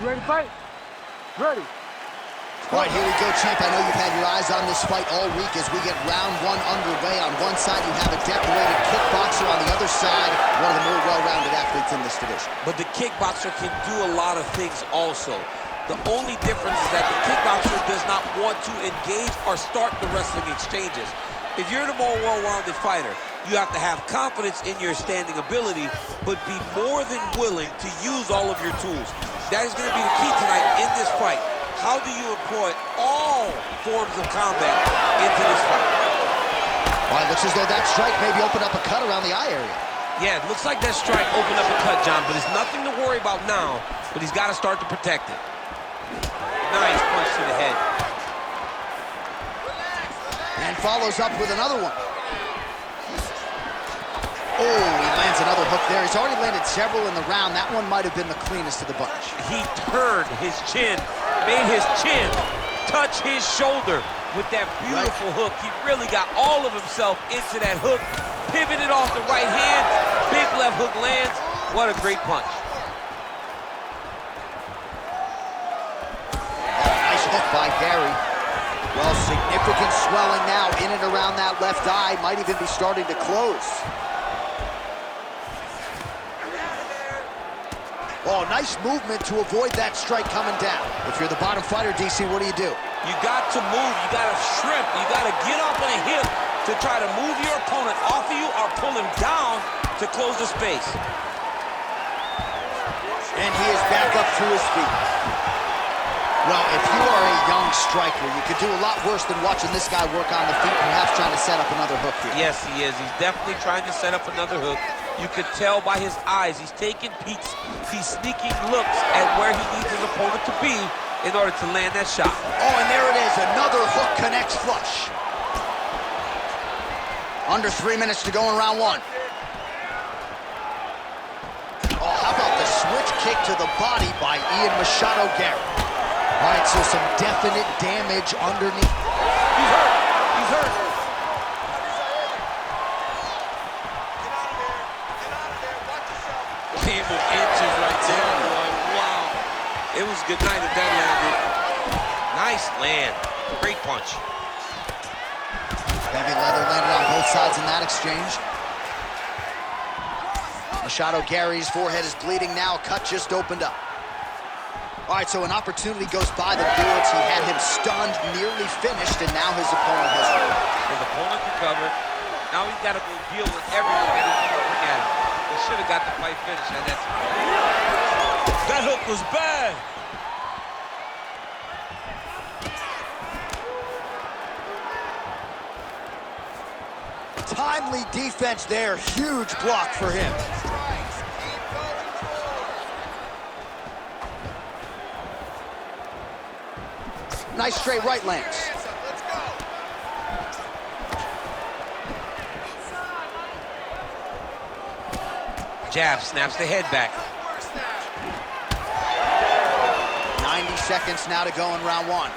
You ready to fight? Ready. All right, here we go, champ. I know you've had your eyes on this fight all week as we get round one underway. On one side, you have a decorated kickboxer. On the other side, one of the more well-rounded athletes in this division. But the kickboxer can do a lot of things also. The only difference is that the kickboxer does not want to engage or start the wrestling exchanges. If you're the more well-rounded fighter, you have to have confidence in your standing ability, but be more than willing to use all of your tools. That is going to be the key tonight in this fight. How do you employ all forms of combat into this fight? All right, looks as though that strike maybe opened up a cut around the eye area. Yeah, it looks like that strike opened up a cut, John, but it's nothing to worry about now, but he's got to start to protect it. Nice punch to the head. And follows up with another one. Oh, he lands another hook there. He's already landed several in the round. That one might have been the cleanest of the bunch. He turned his chin, made his chin touch his shoulder with that beautiful hook. He really got all of himself into that hook, pivoted off the right hand, big left hook lands. What a great punch. Nice hook by Garry. Well, significant swelling now in and around that left eye. Might even be starting to close. Oh, nice movement to avoid that strike coming down. If you're the bottom fighter, DC, what do? You got to move, you got to shrimp, you got to get off on a hip to try to move your opponent off of you or pull him down to close the space. And he is back up to his feet. Well, if you are a young striker, you could do a lot worse than watching this guy work on the feet, perhaps trying to set up another hook here. Yes, he is. He's definitely trying to set up another hook. You could tell by his eyes. He's taking peeks. He's sneaking looks at where he needs his opponent to be in order to land that shot. Oh, and there it is. Another hook connects flush. Under 3 minutes to go in round one. Oh, how about the switch kick to the body by Garry? All right, so some definite damage underneath. He's hurt. He's hurt. Came with inches right there, boy. Wow. It was good night if that landed. Nice land. Great punch. Heavy leather landed on both sides in that exchange. Garry's forehead is bleeding now. Cut just opened up. All right, so an opportunity goes by the boards. He had him stunned, nearly finished, and now his opponent has won. His opponent recovered. Now he's got to go deal with everyone that he's going to bring at him. He should have got the fight finished at that time. That hook was bad. Timely defense there. Huge block for him. Nice straight right lands. Jab snaps the head back. 90 seconds now to go in round one.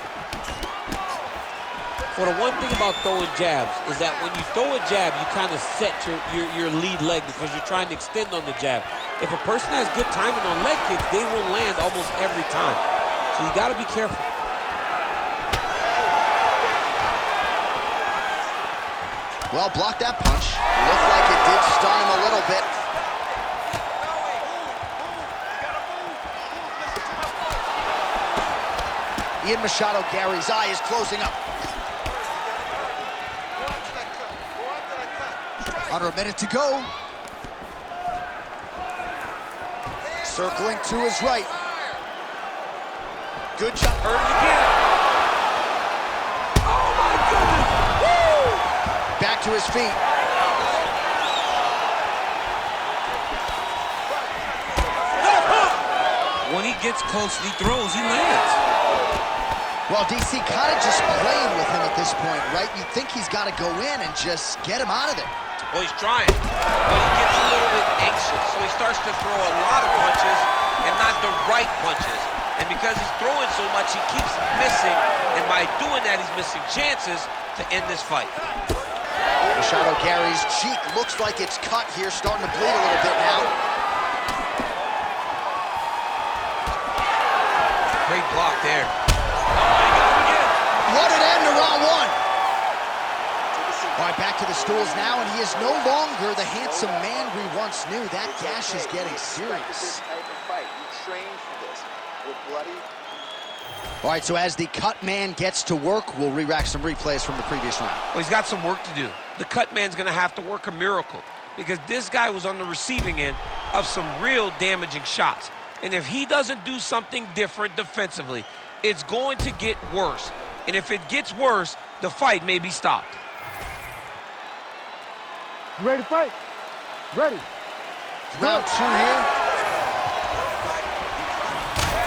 Well, the one thing about throwing jabs is that when you throw a jab, you kind of set your lead leg because you're trying to extend on the jab. If a person has good timing on leg kicks, they will land almost every time. So you got to be careful. Well, blocked that punch. Looked like it did stun him a little bit. Garry's eye is closing up. Under a minute to go. Circling to his right. Good shot. Heard it again. Oh, my goodness. Woo! Back to his feet. When he gets close, he throws, he lands. Well, DC kind of just playing with him at this point, right? You'd think he's got to go in and just get him out of there. Well, he's trying, but he gets a little bit anxious, so he starts to throw a lot of punches and not the right punches. And because he's throwing so much, he keeps missing, and by doing that, he's missing chances to end this fight. Garry's cheek looks like it's cut here, starting to bleed a little bit now. Great block there. Oh, he got him again. What an end to round one. All right, back to the stools now, and he is no longer the handsome man we once knew. That gash is getting serious. All right, so as the cut man gets to work, we'll re-rack some replays from the previous round. Well, he's got some work to do. The cut man's going to have to work a miracle because this guy was on the receiving end of some real damaging shots. And if he doesn't do something different defensively, it's going to get worse. And if it gets worse, the fight may be stopped. You ready to fight? Ready. Round two here.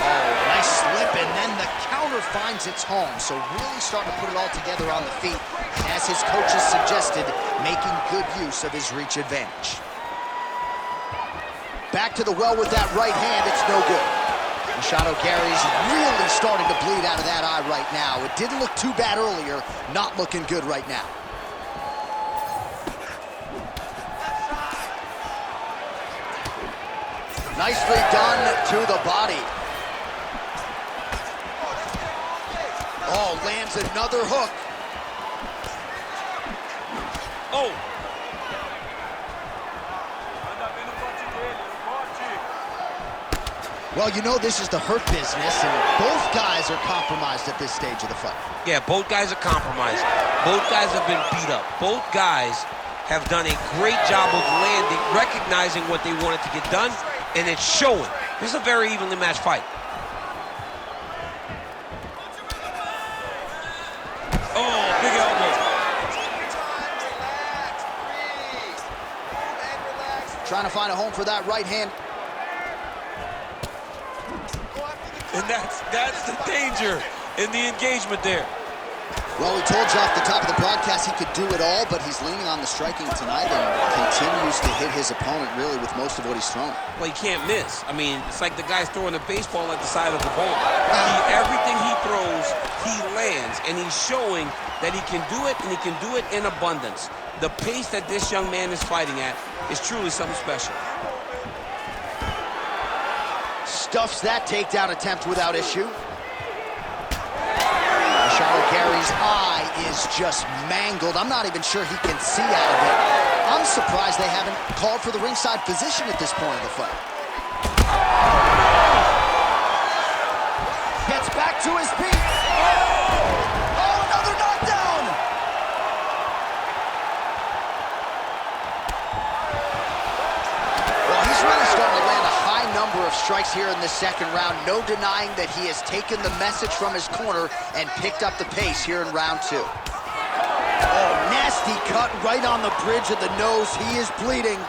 Oh, nice slip, and then the counter finds its home. So really starting to put it all together on the feet. As his coaches suggested, making good use of his reach advantage. Back to the well with that right hand, it's no good. Garry's really starting to bleed out of that eye right now. It didn't look too bad earlier, not looking good right now. Nicely done to the body. Oh, lands another hook. Oh! Well, you know this is the hurt business, and both guys are compromised at this stage of the fight. Yeah, both guys are compromised. Both guys have been beat up. Both guys have done a great job of landing, recognizing what they wanted to get done, and it's showing. This is a very evenly matched fight. Oh, big elbow. Trying to find a home for that right hand. And that's the danger in the engagement there. Well, we told you off the top of the broadcast he could do it all, but he's leaning on the striking tonight and continues to hit his opponent really with most of what he's thrown. Well, he can't miss. I mean, it's like the guy's throwing a baseball at the side of the ball. Everything he throws, he lands, and he's showing that he can do it, and he can do it in abundance. The pace that this young man is fighting at is truly something special. Stuffs that takedown attempt without issue. Garry's eye is just mangled. I'm not even sure he can see out of it. I'm surprised they haven't called for the ringside physician at this point of the fight. Gets back to his feet. Oh, another knockdown! Well, he's really starting to land a high number of strikes here in the second round. No denying that he has taken the message from his corner and picked up the pace here in round two. Oh, nasty cut right on the bridge of the nose. He is bleeding.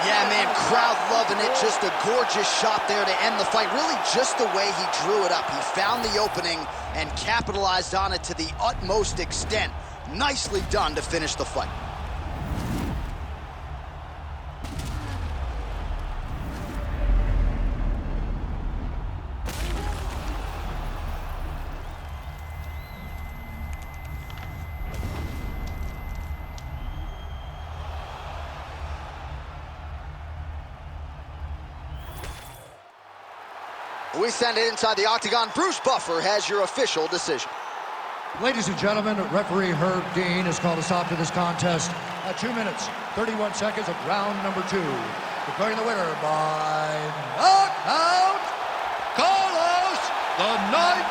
Yeah, man, crowd loving it. Just a gorgeous shot there to end the fight. Really just the way he drew it up. He found the opening and capitalized on it to the utmost extent. Nicely done to finish the fight. We send it inside the octagon. Bruce Buffer has your official decision. Ladies and gentlemen, referee Herb Dean has called a stop to this contest at 2 minutes, 31 seconds of round number 2. Declaring the winner by knockout, Carlos the Knight